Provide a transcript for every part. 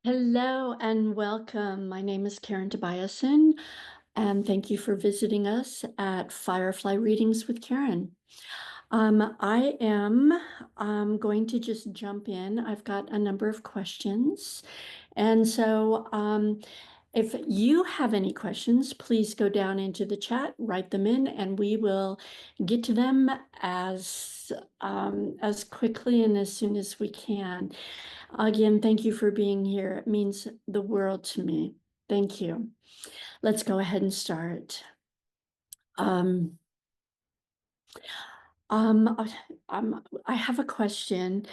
Hello and welcome. My name is Karin Tobiason, and thank you for visiting us at Firefly Readings with Karin. I am going to just jump in. I've got a number of questions. And so if you have any questions, please go down into the chat, write them in, and we will get to them as quickly and as soon as we can. Again, thank you for being here. It means the world to me. Thank you. Let's go ahead and start. Um, um, I have a question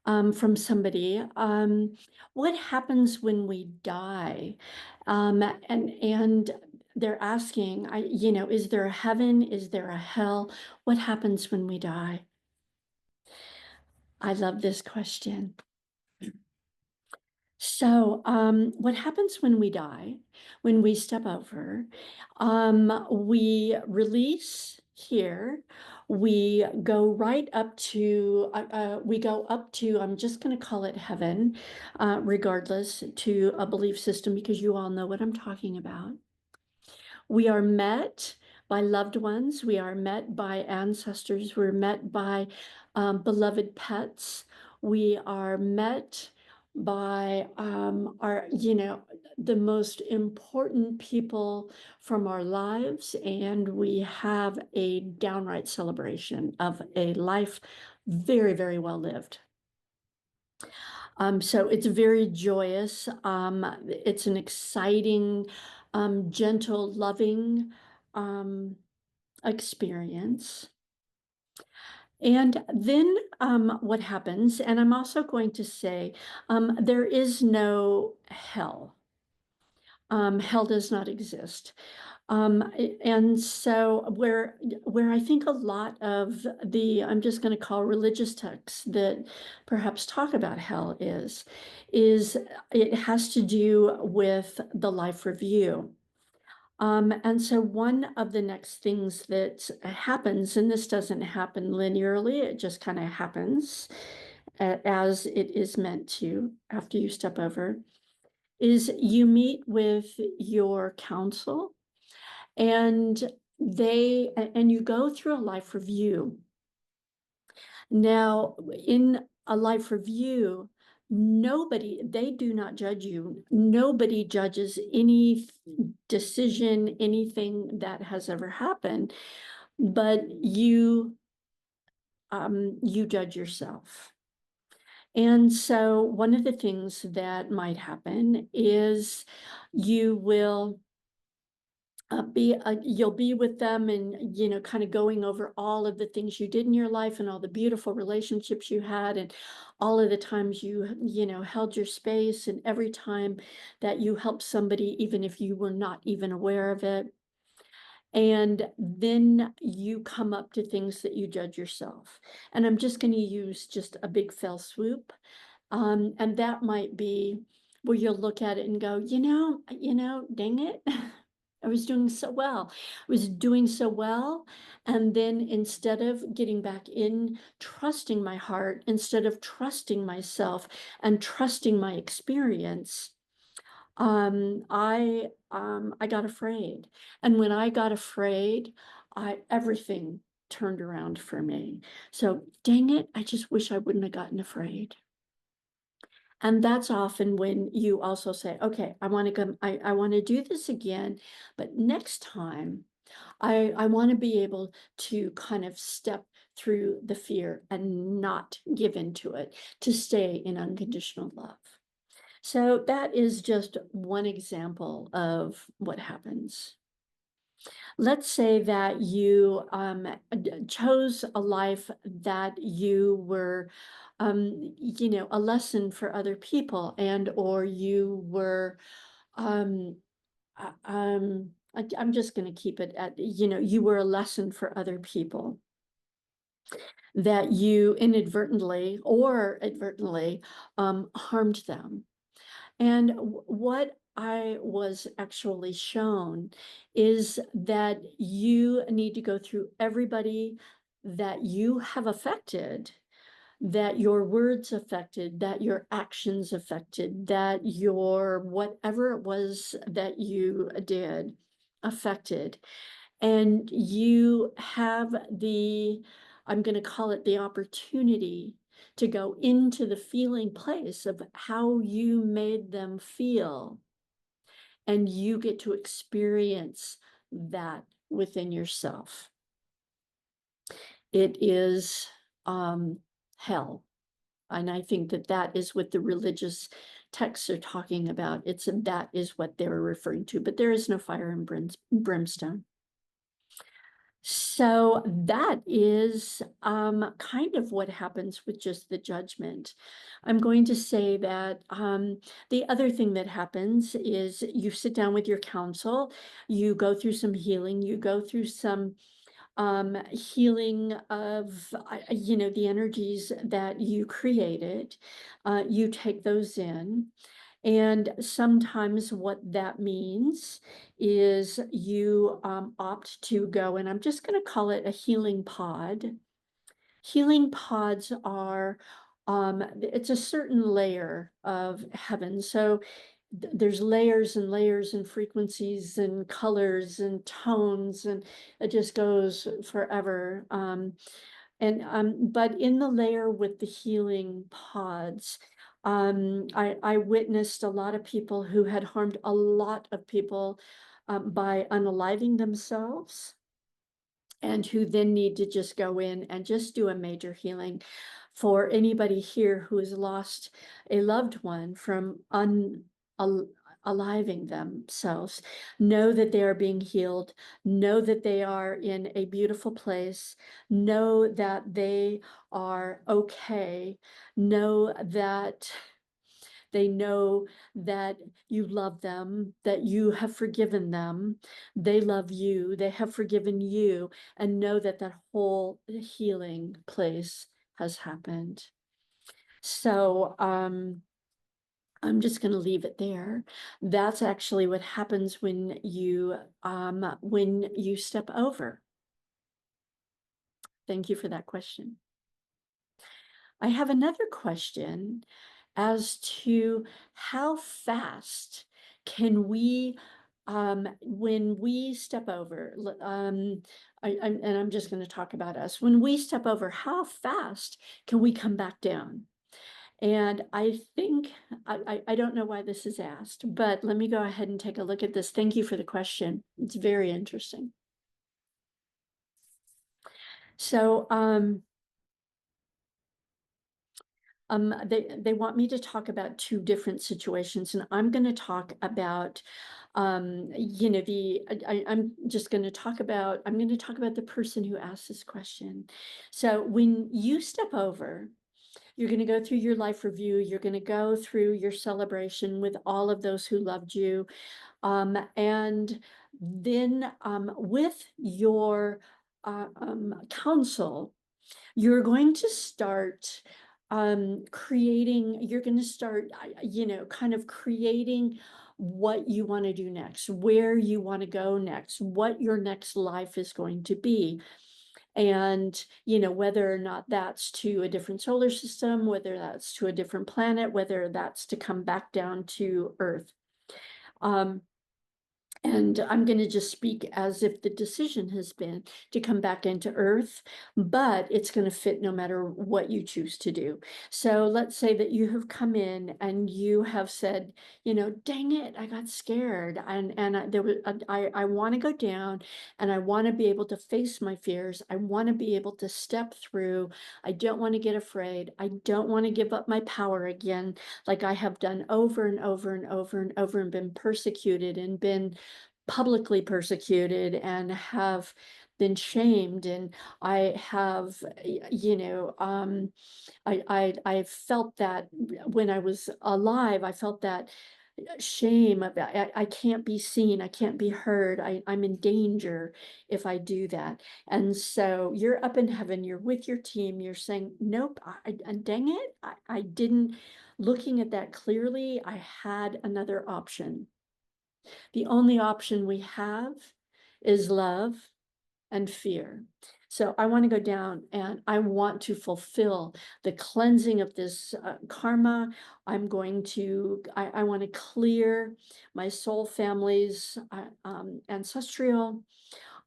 from somebody. What happens when we die? And they're asking, is there a heaven? Is there a hell? What happens when we die? I love this question. So, what happens when we die, when we step over, we release here, we go right up to, I'm just going to call it heaven, regardless to a belief system, because you all know what I'm talking about. We are met by loved ones. We are met by ancestors. We're met by beloved pets. We are met by the most important people from our lives. And we have a downright celebration of a life very, very well lived. So it's very joyous. It's an exciting, gentle, loving experience. And then what happens, and I'm also going to say, there is no hell. Hell does not exist. And so where I think a lot of the, I'm just going to call religious texts that perhaps talk about hell is it has to do with the life review. And so one of the next things that happens, and this doesn't happen linearly, it just kind of happens as it is meant to after you step over, is you meet with your counsel and you go through a life review. Now, in a life review, they do not judge you. Nobody judges any decision, anything that has ever happened, but you judge yourself. And so one of the things that might happen is you will you'll be with them and kind of going over all of the things you did in your life and all the beautiful relationships you had and all of the times you held your space and every time that you helped somebody even if you were not even aware of it. And then you come up to things that you judge yourself. And I'm just going to use just a big fell swoop. And that might be where you'll look at it and go, dang it. I was doing so well. I was doing so well. And then instead of getting back in, trusting my heart, instead of trusting myself and trusting my experience, I got afraid. And when I got afraid, everything turned around for me. So dang it, I just wish I wouldn't have gotten afraid. And that's often when you also say, okay, I want to come, I want to do this again, but next time I want to be able to kind of step through the fear and not give into it, to stay in unconditional love. So that is just one example of what happens. Let's say that you chose a life that you were, a lesson for other people, and or you were, I'm just going to keep it at, you were a lesson for other people that you inadvertently or advertently harmed them. And what I was actually shown is that you need to go through everybody that you have affected, that your words affected, that your actions affected, that your whatever it was that you did affected. And you have the, I'm going to call it the opportunity to go into the feeling place of how you made them feel. And you get to experience that within yourself. It is hell. And I think that that is what the religious texts are talking about. That is what they're referring to, but there is no fire and brimstone. So that is kind of what happens with just the judgment. I'm going to say that the other thing that happens is you sit down with your counsel, you go through some healing, you go through some healing of, the energies that you created. You take those in. And sometimes what that means is you opt to go, and I'm just going to call it a healing pod. Healing pods are, it's a certain layer of heaven. So there's layers and layers and frequencies and colors and tones, and it just goes forever. But in the layer with the healing pods, I witnessed a lot of people who had harmed a lot of people by unaliving themselves, and who then need to just go in and just do a major healing. For anybody here who has lost a loved one from unaliving themselves, know that they are being healed, know that they are in a beautiful place, know that they are okay, know that they know that you love them, that you have forgiven them. They love you, they have forgiven you, and know that that whole healing place has happened. So I'm just going to leave it there. That's actually what happens when you step over. Thank you for that question. I have another question as to how fast can we, when we step over, and I'm just going to talk about us, when we step over, how fast can we come back down? And I think, I don't know why this is asked, but let me go ahead and take a look at this. Thank you for the question. It's very interesting. So, they want me to talk about two different situations, and I'm going to talk about, I'm just going to talk about, I'm going to talk about the person who asked this question. So when you step over, you're going to go through your life review, you're going to go through your celebration with all of those who loved you, and then with your counsel, you're going to start creating, you're going to start, kind of creating what you want to do next, where you want to go next, what your next life is going to be. And, whether or not that's to a different solar system, whether that's to a different planet, whether that's to come back down to Earth. And I'm going to just speak as if the decision has been to come back into Earth, but it's going to fit no matter what you choose to do. So let's say that you have come in and you have said, dang it, I got scared, and there was I want to go down, and I want to be able to face my fears. I want to be able to step through. I don't want to get afraid. I don't want to give up my power again, like I have done over and over and over and over, and been persecuted and been publicly persecuted and have been shamed. And I have, I felt that when I was alive, I felt that shame about, I can't be seen, I can't be heard, I'm in danger if I do that. And so you're up in heaven, you're with your team, you're saying, nope, dang it, I didn't, looking at that clearly, I had another option. The only option we have is love, and fear. So I want to go down and I want to fulfill the cleansing of this karma. I want to clear my soul family's ancestral.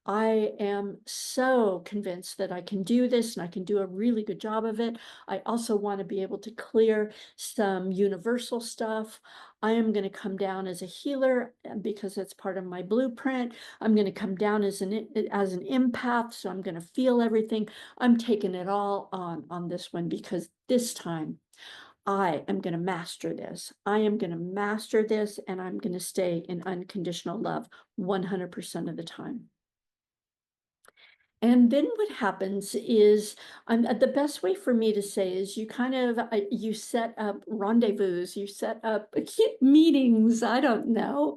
I am so convinced that I can do this and I can do a really good job of it. I also want to be able to clear some universal stuff. I am going to come down as a healer because it's part of my blueprint. I'm going to come down as an empath, so I'm going to feel everything. I'm taking it all on this one because this time I am going to master this. I am going to master this and I'm going to stay in unconditional love 100% of the time. And then what happens is, the best way for me to say is you kind of, you set up rendezvous, you set up meetings, I don't know,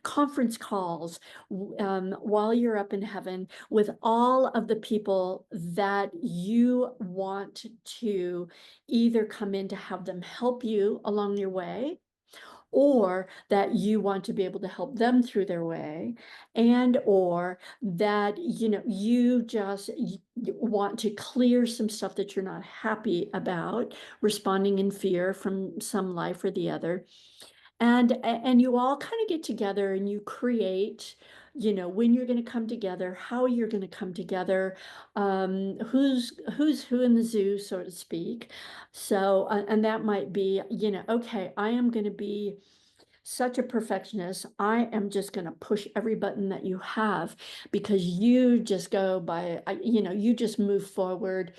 conference calls, while you're up in heaven with all of the people that you want to either come in to have them help you along your way, or that you want to be able to help them through their way, and or that you just want to clear some stuff that you're not happy about, responding in fear from some life or the other, and you all kind of get together and you create, when you're going to come together, how you're going to come together, who's who in the zoo, so to speak. So and that might be, okay, I am going to be such a perfectionist. I am just going to push every button that you have because you just go by, you just move forward,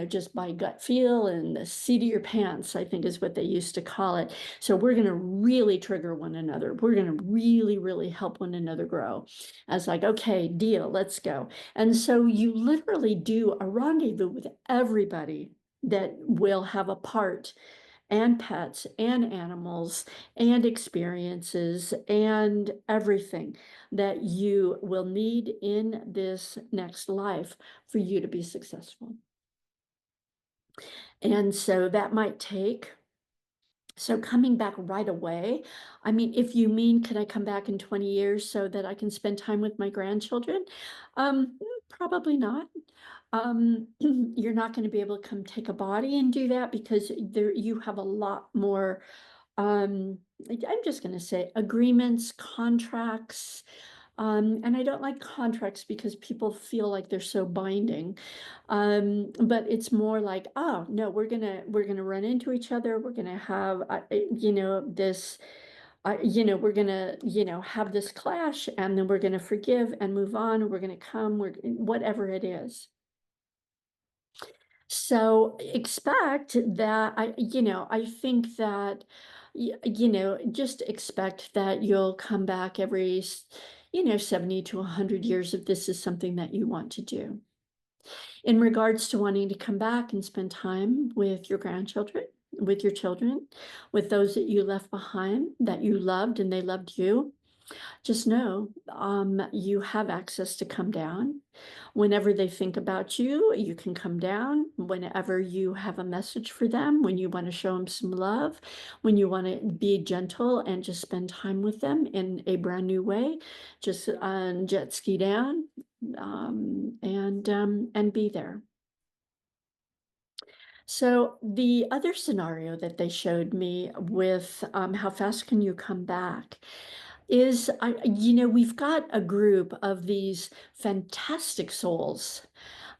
just by gut feel and the seat of your pants, I think is what they used to call it. So we're going to really trigger one another. We're going to really, really help one another grow. As like, okay, deal, let's go. And so you literally do a rendezvous with everybody that will have a part, and pets and animals and experiences and everything that you will need in this next life for you to be successful. And so that might take, so coming back right away, I mean, if you mean, can I come back in 20 years so that I can spend time with my grandchildren? Probably not. You're not going to be able to come take a body and do that because you have a lot more, I'm just going to say agreements, contracts, and I don't like contracts because people feel like they're so binding. But it's more like, oh no, we're gonna run into each other. We're gonna have, this, we're gonna, have this clash, and then we're gonna forgive and move on. We're gonna come, whatever it is. So expect that I think that, just expect that you'll come back every, 70 to 100 years if this is something that you want to do. In regards to wanting to come back and spend time with your grandchildren, with your children, with those that you left behind, that you loved and they loved you, just know, you have access to come down. Whenever they think about you, you can come down. Whenever you have a message for them, when you want to show them some love, when you want to be gentle and just spend time with them in a brand new way, just jet ski down, and be there. So the other scenario that they showed me with, how fast can you come back, is, we've got a group of these fantastic souls,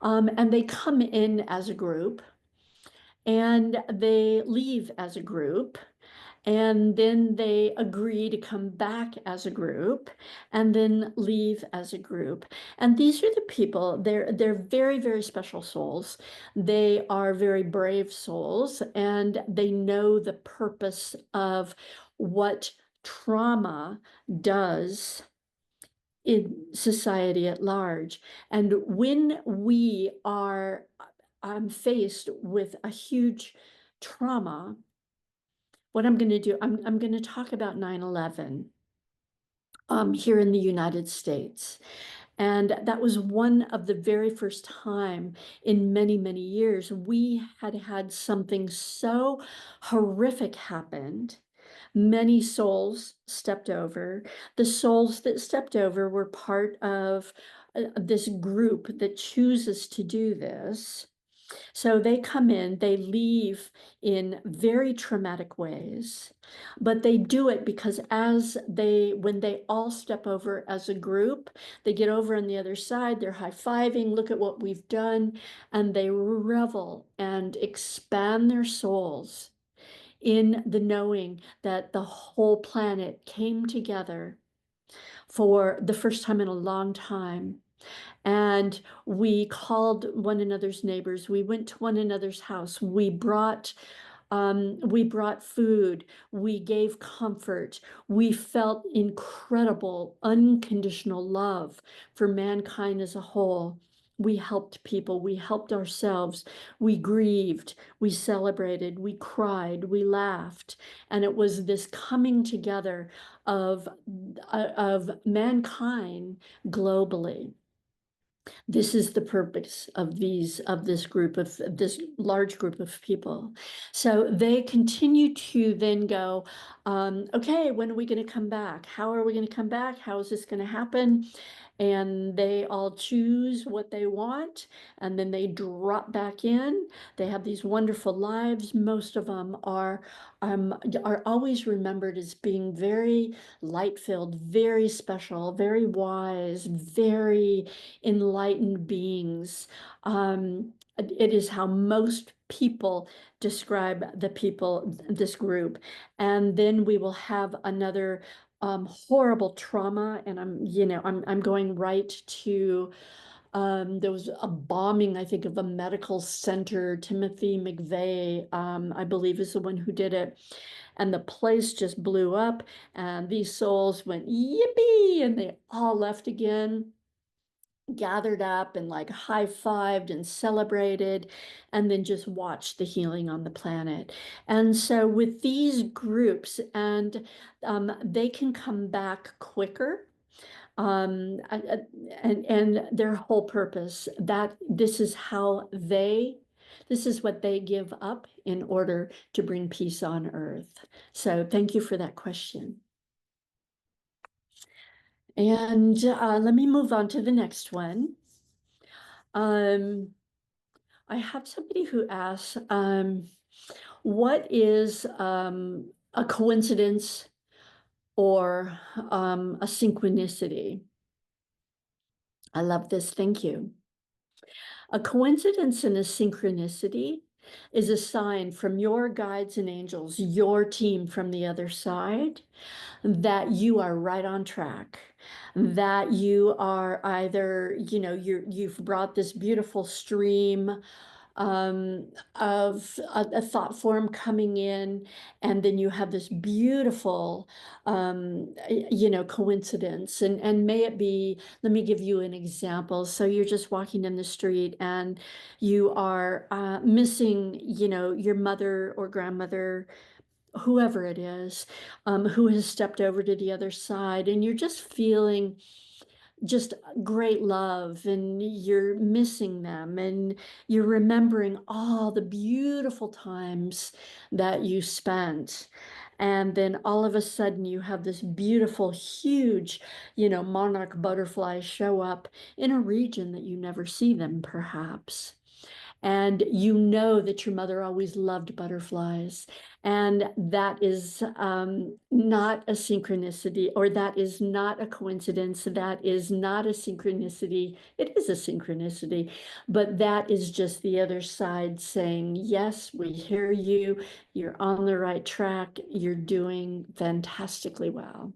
and they come in as a group and they leave as a group, and then they agree to come back as a group and then leave as a group. And these are the people, they're very, very special souls. They are very brave souls, and they know the purpose of what trauma does in society at large. And when we are faced with a huge trauma, what I'm going to do, I'm going to talk about 9/11 here in the United States. And that was one of the very first time in many, many years we had had something so horrific happened. Many souls stepped over. The souls that stepped over were part of this group that chooses to do this. So they come in, they leave in very traumatic ways, but they do it because when they all step over as a group, they get over on the other side, they're high-fiving, look at what we've done, and they revel and expand their souls in the knowing that the whole planet came together for the first time in a long time. And we called one another's neighbors. We went to one another's house. We brought food. We gave comfort. We felt incredible, unconditional love for mankind as a whole. We helped people. We helped ourselves. We grieved. We celebrated. We cried. We laughed. And it was this coming together of mankind globally. This is the purpose of this large group of people. So they continue to then go, okay, when are we going to come back? How are we going to come back? How is this going to happen? And they all choose what they want, and then they drop back in. They have these wonderful lives. Most of them are always remembered as being very light-filled, very special, very wise, very enlightened beings. It is how most people describe this group. And then we will have another horrible trauma, and I'm going right to there was a bombing, I think, of a medical center. Timothy McVeigh, I believe, is the one who did it. And the place just blew up, and these souls went yippee, and they all left again, gathered up and like high-fived and celebrated, and then just watched the healing on the planet. And so with these groups, and they can come back quicker. And their whole purpose, that this is what they give up in order to bring peace on earth. So thank you for that question. And let me move on to the next one. I have somebody who asks, what is a coincidence or a synchronicity? I love this. Thank you. A coincidence and a synchronicity is a sign from your guides and angels, your team from the other side, that you are right on track, that you are either, you've brought this beautiful stream of a thought form coming in, and then you have this beautiful, coincidence. And may it be, let me give you an example. So you're just walking in the street and you are missing, your mother or grandmother, whoever it is, who has stepped over to the other side, and you're just feeling just great love, and you're missing them, and you're remembering all the beautiful times that you spent. And then all of a sudden you have this beautiful, huge, monarch butterfly show up in a region that you never see them, perhaps. And you know that your mother always loved butterflies. And that is not a synchronicity, or that is not a coincidence. That is not a synchronicity. It is a synchronicity, but that is just the other side saying, yes, we hear you. You're on the right track. You're doing fantastically well.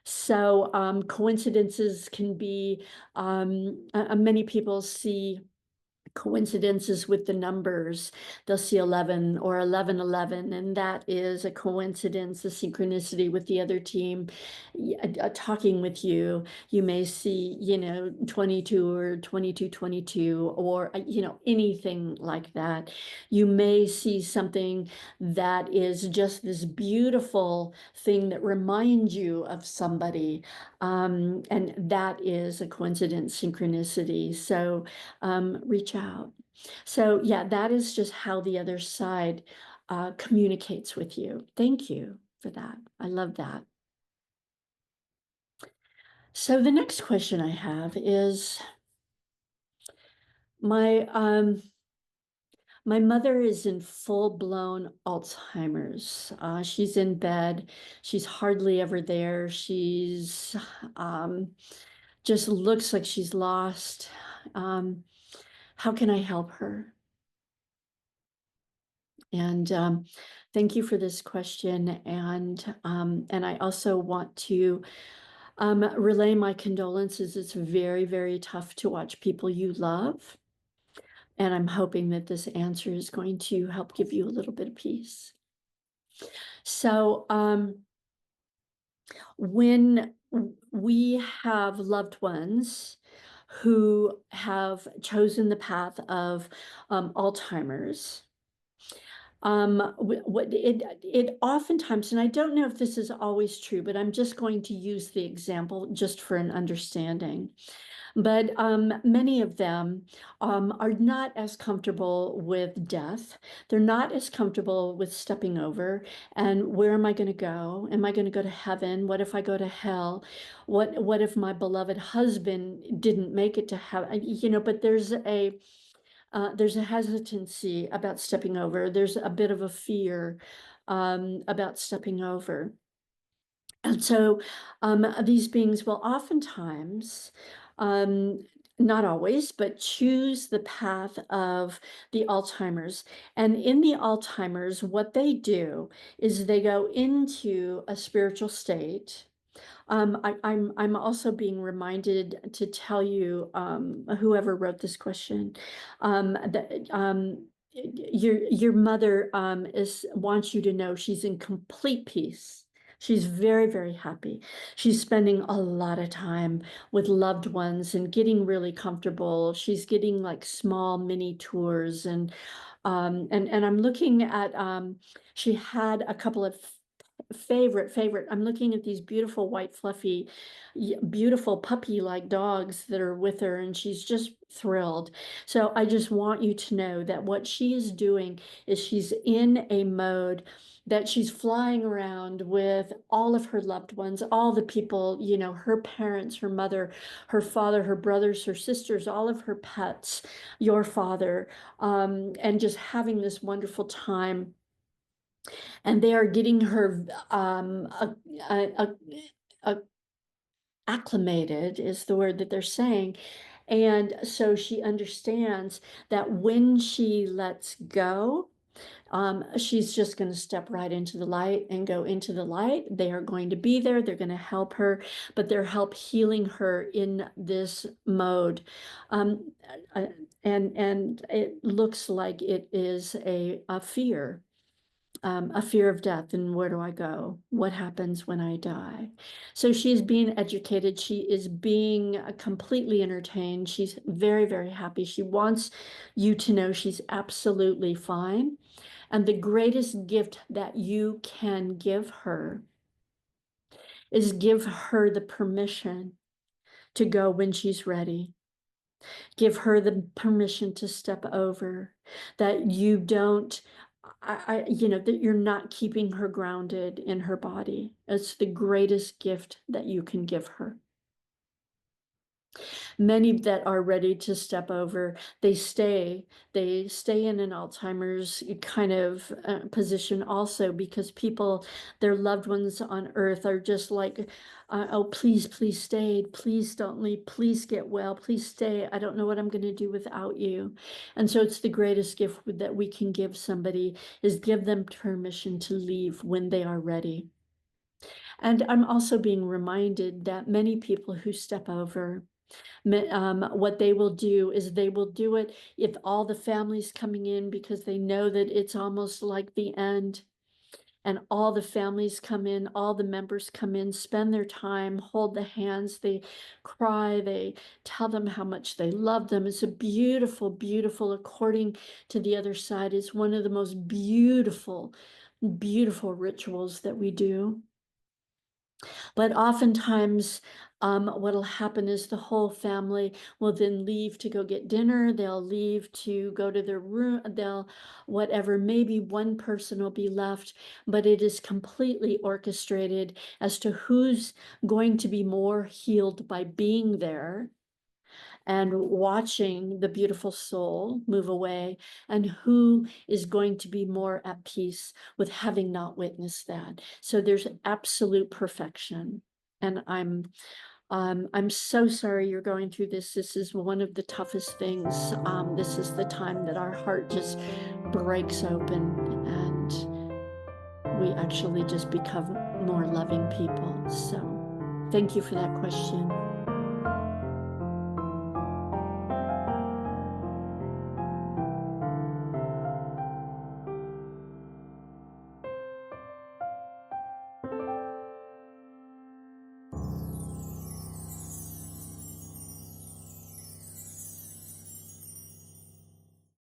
So coincidences can be, many people see coincidences with the numbers. They'll see 11 or 1111, and that is a coincidence, a synchronicity with the other team talking with you. You may see, 22 or 2222, or, anything like that. You may see something that is just this beautiful thing that reminds you of somebody. And that is a coincidence, synchronicity. So reach out. So yeah, that is just how the other side communicates with you. Thank you for that. I love that. So the next question I have is my my mother is in full-blown Alzheimer's. She's in bed. She's hardly ever there. She's um, just looks like she's lost. Um, how can I help her? And thank you for this question. And I also want to relay my condolences. It's very, very tough to watch people you love. And I'm hoping that this answer is going to help give you a little bit of peace. So, when we have loved ones who have chosen the path of Alzheimer's, what it oftentimes, and I don't know if this is always true, but I'm just going to use the example just for an understanding. But many of them are not as comfortable with death. They're not as comfortable with stepping over. And where am I going to go? Am I going to go to heaven? What if I go to hell? What if my beloved husband didn't make it to heaven? But there's a hesitancy about stepping over. There's a bit of a fear about stepping over. And so these beings will oftentimes, um, not always, but choose the path of the Alzheimer's. And in the Alzheimer's, what they do is they go into a spiritual state. I'm also being reminded to tell you, whoever wrote this question, that your mother is wants you to know she's in complete peace. She's very, very happy. She's spending a lot of time with loved ones and getting really comfortable. She's getting like small mini tours and I'm looking at she had a couple of favorite. I'm looking at these beautiful white fluffy beautiful puppy like dogs that are with her and she's just thrilled. So I just want you to know that what she is doing is she's in a mode that she's flying around with all of her loved ones, all the people, her parents, her mother, her father, her brothers, her sisters, all of her pets, your father, and just having this wonderful time, and they are getting her a, a acclimated is the word that they're saying. And so she understands that when she lets go, she's just going to step right into the light and go into the light. They are going to be there. They're going to help her, but they're help healing her in this mode. Um, uh, and it looks like it is a fear of death. And where do I go? What happens when I die? So she is being educated. She is being completely entertained. She's very, very happy. She wants you to know she's absolutely fine. And the greatest gift that you can give her is give her the permission to go when she's ready. Give her the permission to step over, that you don't, that you're not keeping her grounded in her body. It's the greatest gift that you can give her. Many that are ready to step over, they stay in an Alzheimer's kind of position also because people, their loved ones on earth are just like, oh, please stay, please don't leave, please get well, please stay. I don't know what I'm going to do without you. And so it's the greatest gift that we can give somebody is give them permission to leave when they are ready. And I'm also being reminded that many people who step over, what they will do is they will do it if all the families coming in because they know that it's almost like the end, and all the families come in, all the members come in, spend their time, hold the hands, they cry, they tell them how much they love them. It's a beautiful, beautiful, according to the other side, it's one of the most beautiful, beautiful rituals that we do. But oftentimes, what'll happen is the whole family will then leave to go get dinner. They'll leave to go to their room. They'll, whatever, maybe one person will be left, but it is completely orchestrated as to who's going to be more healed by being there and watching the beautiful soul move away, and who is going to be more at peace with having not witnessed that. So there's absolute perfection. And I'm so sorry you're going through this. This is one of the toughest things. This is the time that our heart just breaks open and we actually just become more loving people. So thank you for that question.